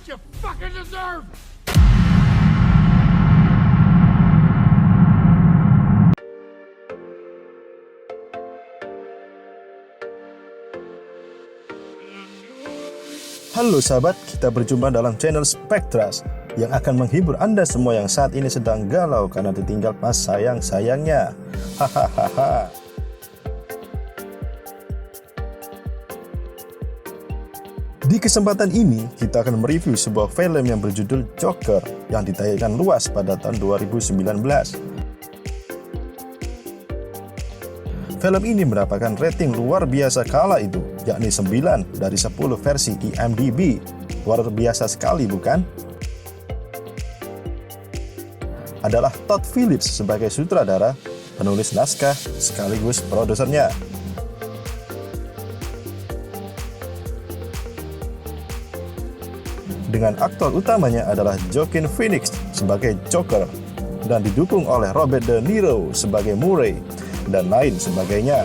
you fucking deserve! Halo sahabat, kita berjumpa dalam channel Spektras yang akan menghibur Anda semua yang saat ini sedang galau karena ditinggal pas sayang-sayangnya. Hahaha. Di kesempatan ini, kita akan mereview sebuah film yang berjudul Joker yang ditayangkan luas pada tahun 2019. Film ini mendapatkan rating luar biasa kala itu, yakni 9 dari 10 versi IMDb. Luar biasa sekali, bukan? Adalah Todd Phillips sebagai sutradara, penulis naskah, sekaligus produsernya. Dengan aktor utamanya adalah Joaquin Phoenix sebagai Joker dan didukung oleh Robert De Niro sebagai Murray dan lain sebagainya.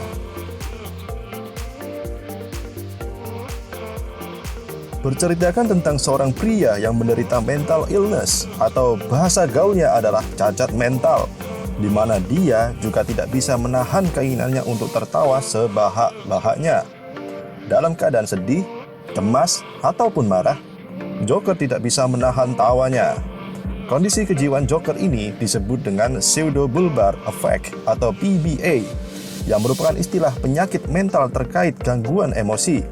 Berceritakan tentang seorang pria yang menderita mental illness atau bahasa gaulnya adalah cacat mental, di mana dia juga tidak bisa menahan keinginannya untuk tertawa sebahak-bahaknya. Dalam keadaan sedih, cemas, ataupun marah, Joker tidak bisa menahan tawanya. Kondisi kejiwaan Joker ini disebut dengan pseudobulbar affect atau PBA, yang merupakan istilah penyakit mental terkait gangguan emosi.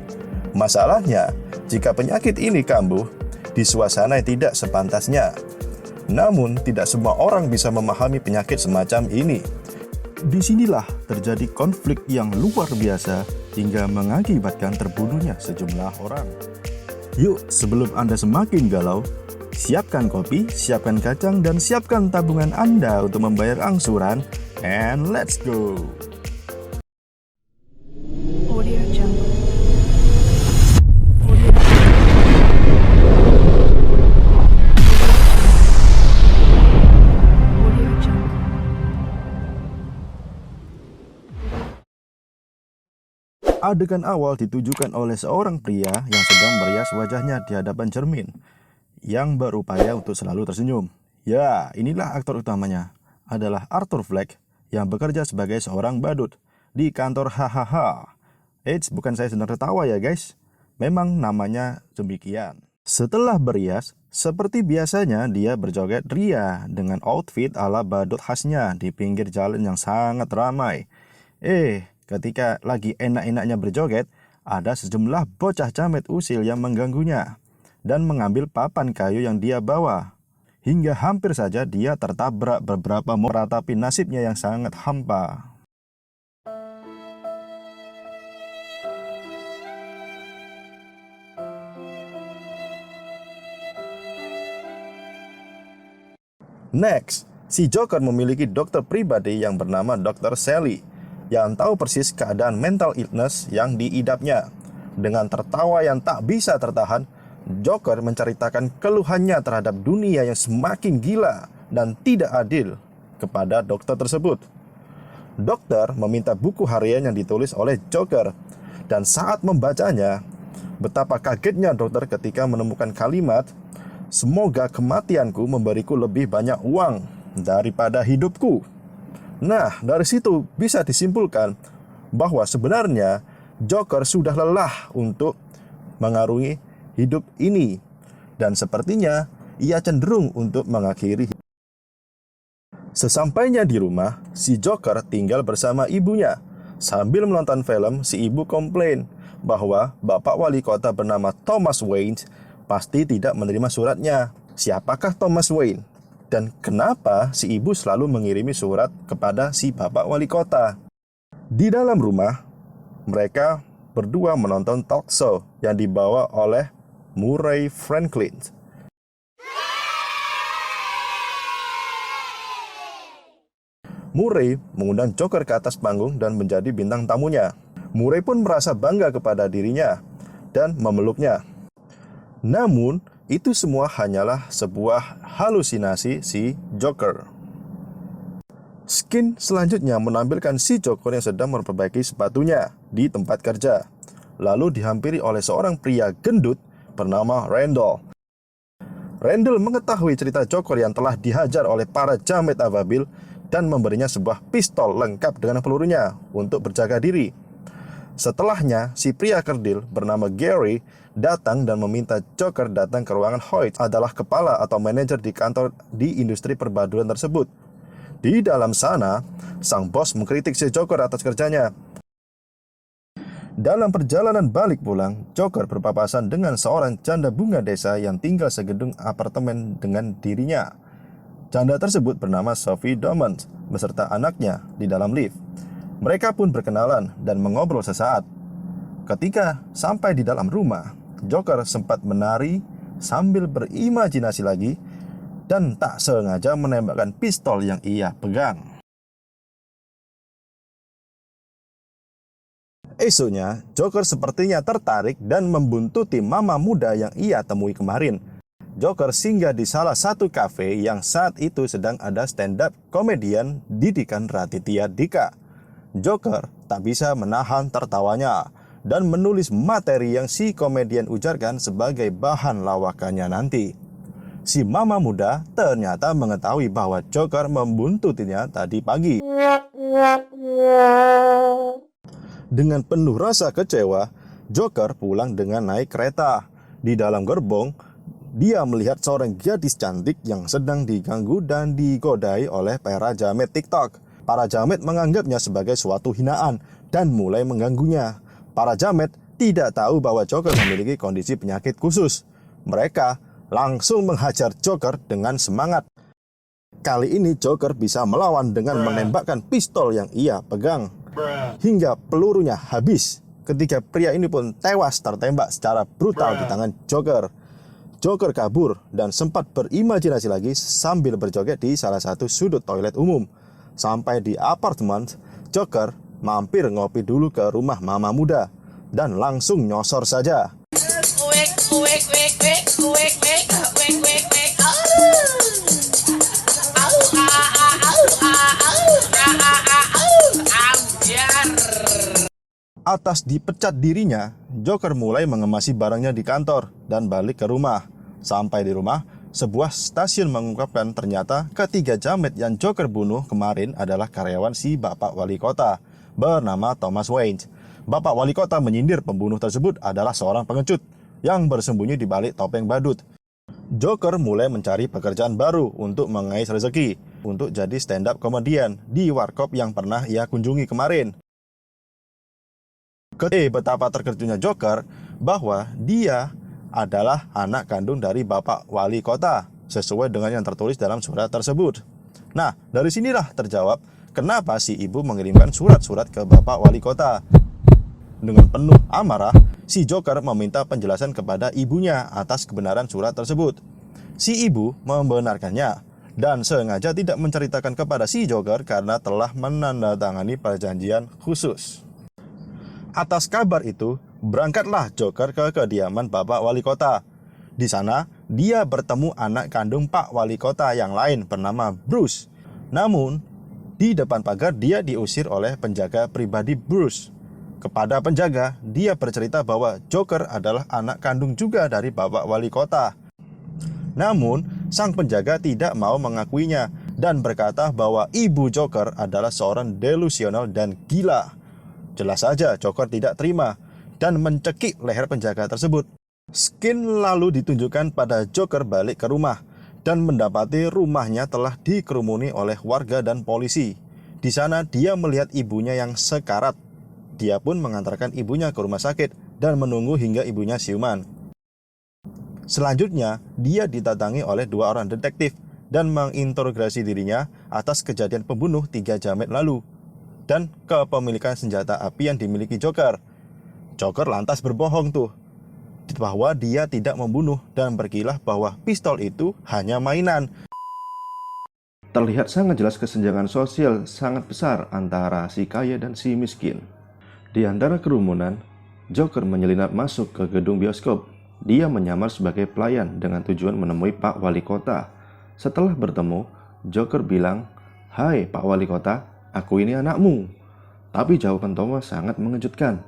Masalahnya, jika penyakit ini kambuh di suasana yang tidak sepantasnya. Namun, tidak semua orang bisa memahami penyakit semacam ini. Disinilah terjadi konflik yang luar biasa hingga mengakibatkan terbunuhnya sejumlah orang. Yuk, sebelum Anda semakin galau, siapkan kopi, siapkan kacang, dan siapkan tabungan Anda untuk membayar angsuran. And let's go! Audio Jungle. Audio Jungle. Adegan awal ditujukan oleh seorang pria yang sedang merias wajahnya di hadapan cermin, yang berupaya untuk selalu tersenyum. Ya, inilah aktor utamanya, adalah Arthur Fleck yang bekerja sebagai seorang badut di kantor hahaha. Bukan saya sedang tertawa ya guys, memang namanya demikian. Setelah berias, seperti biasanya dia berjoget ria dengan outfit ala badut khasnya di pinggir jalan yang sangat ramai. Ketika lagi enak-enaknya berjoget, ada sejumlah bocah camet usil yang mengganggunya dan mengambil papan kayu yang dia bawa. Hingga hampir saja dia tertabrak beberapa meratapi nasibnya yang sangat hampa. Next, si Joker memiliki dokter pribadi yang bernama Dr. Sally, yang tahu persis keadaan mental illness yang diidapnya. Dengan tertawa yang tak bisa tertahan, Joker menceritakan keluhannya terhadap dunia yang semakin gila dan tidak adil kepada dokter tersebut. Dokter meminta buku harian yang ditulis oleh Joker, dan saat membacanya, betapa kagetnya dokter ketika menemukan kalimat, "Semoga kematianku memberiku lebih banyak uang daripada hidupku." Nah, dari situ bisa disimpulkan bahwa sebenarnya Joker sudah lelah untuk mengarungi hidup ini, dan sepertinya ia cenderung untuk mengakhiri. Sesampainya di rumah, si Joker tinggal bersama ibunya. Sambil menonton film, si ibu komplain bahwa Bapak Wali Kota bernama Thomas Wayne pasti tidak menerima suratnya. Siapakah Thomas Wayne? Dan kenapa si ibu selalu mengirimi surat kepada si Bapak Wali Kota? Di dalam rumah, mereka berdua menonton talk show yang dibawa oleh Murray Franklin. Murray mengundang Joker ke atas panggung dan menjadi bintang tamunya. Murray pun merasa bangga kepada dirinya dan memeluknya. Namun, itu semua hanyalah sebuah halusinasi si Joker. Skin selanjutnya menampilkan si Joker yang sedang memperbaiki sepatunya di tempat kerja, lalu dihampiri oleh seorang pria gendut bernama Randall. Randall mengetahui cerita Joker yang telah dihajar oleh para jamet ababil dan memberinya sebuah pistol lengkap dengan pelurunya untuk berjaga diri. Setelahnya, si pria kerdil bernama Gary datang dan meminta Joker datang ke ruangan Hoyt, adalah kepala atau manajer di kantor di industri perbaduan tersebut. Di dalam sana, sang bos mengkritik si Joker atas kerjanya. Dalam perjalanan balik pulang, Joker berpapasan dengan seorang janda bunga desa yang tinggal segedung apartemen dengan dirinya. Janda tersebut bernama Sophie Drummond beserta anaknya di dalam lift. Mereka pun berkenalan dan mengobrol sesaat. Ketika sampai di dalam rumah, Joker sempat menari sambil berimajinasi lagi dan tak sengaja menembakkan pistol yang ia pegang. Esoknya, Joker sepertinya tertarik dan membuntuti mama muda yang ia temui kemarin. Joker singgah di salah satu kafe yang saat itu sedang ada stand-up komedian didikan Raditya Dika. Joker tak bisa menahan tertawanya dan menulis materi yang si komedian ujarkan sebagai bahan lawakannya nanti. Si mama muda ternyata mengetahui bahwa Joker membuntutinya tadi pagi. Dengan penuh rasa kecewa, Joker pulang dengan naik kereta. Di dalam gerbong, dia melihat seorang gadis cantik yang sedang diganggu dan digodai oleh para jamet TikTok. Para jamet menganggapnya sebagai suatu hinaan dan mulai mengganggunya. Para jamet tidak tahu bahwa Joker memiliki kondisi penyakit khusus. Mereka langsung menghajar Joker dengan semangat. Kali ini Joker bisa melawan dengan menembakkan pistol yang ia pegang, hingga pelurunya habis. Ketika pria ini pun tewas tertembak secara brutal di tangan Joker. Joker kabur dan sempat berimajinasi lagi sambil berjoget di salah satu sudut toilet umum. Sampai di apartemen, Joker mampir ngopi dulu ke rumah mama muda dan langsung nyosor saja. Atas dipecat dirinya, Joker mulai mengemasi barangnya di kantor dan balik ke rumah. Sampai di rumah, sebuah stasiun mengungkapkan ternyata ketiga jamet yang Joker bunuh kemarin adalah karyawan si Bapak Wali Kota bernama Thomas Wayne. Bapak Wali Kota menyindir pembunuh tersebut adalah seorang pengecut yang bersembunyi di balik topeng badut. Joker mulai mencari pekerjaan baru untuk mengais rezeki untuk jadi stand-up komedian di warkop yang pernah ia kunjungi kemarin. Betapa terkejutnya Joker bahwa dia adalah anak kandung dari Bapak Wali Kota sesuai dengan yang tertulis dalam surat tersebut. Nah, dari sinilah terjawab kenapa si ibu mengirimkan surat-surat ke Bapak Wali Kota. Dengan penuh amarah, si Joker meminta penjelasan kepada ibunya atas kebenaran surat tersebut. Si ibu membenarkannya dan sengaja tidak menceritakan kepada si Joker karena telah menandatangani perjanjian khusus. Atas kabar itu, berangkatlah Joker ke kediaman Bapak Wali Kota. Di sana, dia bertemu anak kandung Pak Wali Kota yang lain bernama Bruce. Namun, di depan pagar dia diusir oleh penjaga pribadi Bruce. Kepada penjaga, dia bercerita bahwa Joker adalah anak kandung juga dari Bapak Wali Kota. Namun, sang penjaga tidak mau mengakuinya dan berkata bahwa ibu Joker adalah seorang delusional dan gila. Jelas saja Joker tidak terima dan mencekik leher penjaga tersebut. Skin lalu ditunjukkan pada Joker balik ke rumah dan mendapati rumahnya telah dikerumuni oleh warga dan polisi. Di sana dia melihat ibunya yang sekarat. Dia pun mengantarkan ibunya ke rumah sakit dan menunggu hingga ibunya siuman. Selanjutnya, dia didatangi oleh dua orang detektif dan menginterogasi dirinya atas kejadian pembunuh 3 jamet lalu dan kepemilikan senjata api yang dimiliki Joker. Joker lantas berbohong tuh bahwa dia tidak membunuh dan berkilah bahwa pistol itu hanya mainan. Terlihat sangat jelas kesenjangan sosial sangat besar antara si kaya dan si miskin. Di antara kerumunan, Joker menyelinap masuk ke gedung bioskop. Dia menyamar sebagai pelayan dengan tujuan menemui Pak Wali Kota. Setelah bertemu, Joker bilang, "Hai Pak Wali Kota, aku ini anakmu." Tapi jawaban Thomas sangat mengejutkan,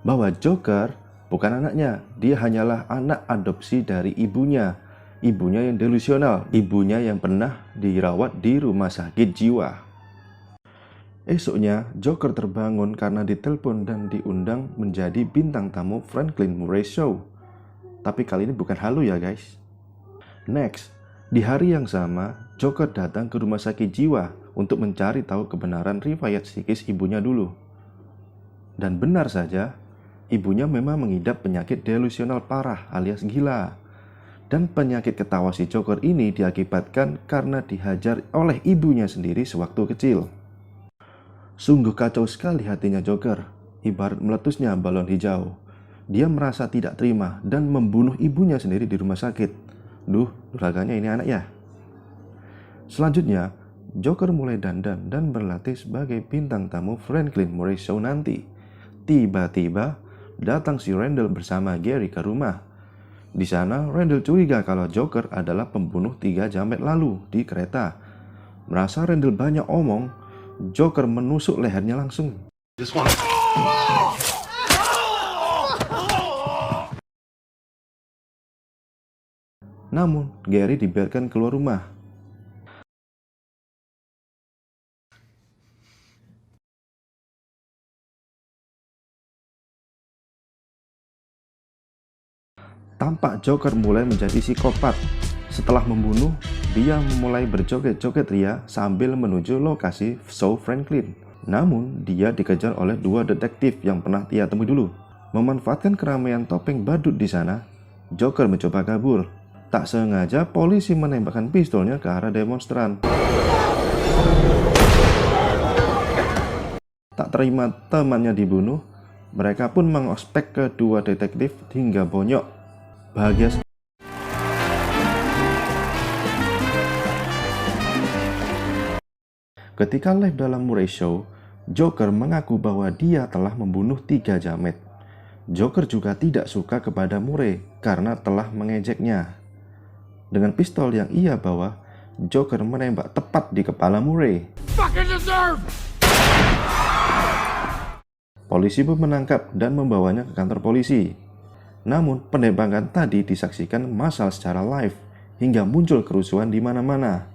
bahwa Joker bukan anaknya, dia hanyalah anak adopsi dari ibunya. ibunya yang delusional, ibunya yang pernah dirawat di rumah sakit jiwa. Esoknya, Joker terbangun karena ditelepon dan diundang menjadi bintang tamu Franklin Murray Show. Tapi kali ini bukan halu ya guys. Next, di hari yang sama, Joker datang ke rumah sakit jiwa untuk mencari tahu kebenaran riwayat psikis ibunya dulu. Dan benar saja, ibunya memang mengidap penyakit delusional parah alias gila. Dan penyakit ketawa si Joker ini diakibatkan karena dihajar oleh ibunya sendiri sewaktu kecil. Sungguh kacau sekali hatinya Joker, ibarat meletusnya balon hijau. Dia merasa tidak terima dan membunuh ibunya sendiri di rumah sakit. Duh, durhakanya ini anak ya. Selanjutnya, Joker mulai dandan dan berlatih sebagai bintang tamu Franklin Murray Show nanti. Tiba-tiba, datang si Randall bersama Gary ke rumah. Di sana, Randall curiga kalau Joker adalah pembunuh 3 jamet lalu di kereta. Merasa Randall banyak omong, Joker menusuk lehernya langsung. Namun, Gary dibiarkan keluar rumah. Tampak Joker mulai menjadi psikopat. Setelah membunuh, dia mulai berjoget-joget ria sambil menuju lokasi show Franklin. Namun, dia dikejar oleh 2 detektif yang pernah dia temui dulu. Memanfaatkan keramaian topeng badut di sana, Joker mencoba kabur. Tak sengaja, polisi menembakkan pistolnya ke arah demonstran. Tak terima temannya dibunuh, mereka pun mengospek kedua detektif hingga bonyok. Bahagia. Ketika live dalam Murray Show, Joker mengaku bahwa dia telah membunuh 3 jamet. Joker juga tidak suka kepada Murray karena telah mengejeknya. Dengan pistol yang ia bawa, Joker menembak tepat di kepala Murray. Polisi pun menangkap dan membawanya ke kantor polisi. Namun, penembakan tadi disaksikan massal secara live hingga muncul kerusuhan di mana-mana.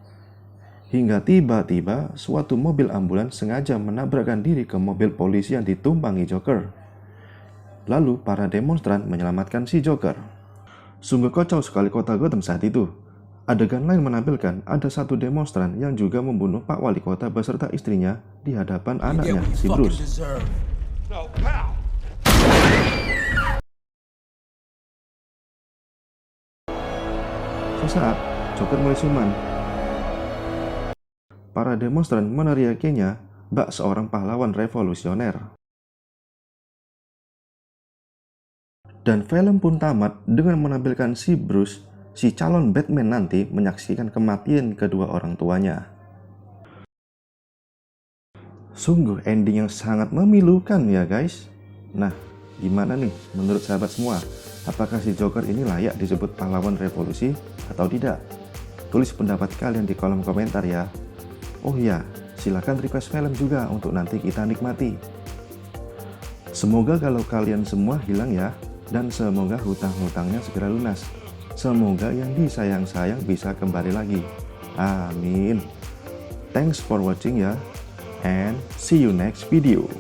Hingga tiba-tiba suatu mobil ambulans sengaja menabrakkan diri ke mobil polisi yang ditumpangi Joker. Lalu para demonstran menyelamatkan si Joker. Sungguh kacau sekali kota Gotham saat itu. Adegan lain menampilkan ada satu demonstran yang juga membunuh Pak Wali Kota beserta istrinya di hadapan anaknya, si Bruce. Sesaat, Joker mulai suman. Para demonstran meneriakinya bak seorang pahlawan revolusioner. Dan film pun tamat dengan menampilkan si Bruce, si calon Batman nanti menyaksikan kematian kedua orang tuanya. Sungguh ending yang sangat memilukan ya guys. Nah, gimana nih menurut sahabat semua? Apakah si Joker ini layak disebut pahlawan revolusi atau tidak? Tulis pendapat kalian di kolom komentar ya. Oh iya, silakan request film juga untuk nanti kita nikmati. Semoga kalau kalian semua hilang ya, dan semoga hutang-hutangnya segera lunas. Semoga yang disayang-sayang bisa kembali lagi. Amin. Thanks for watching ya, and see you next video.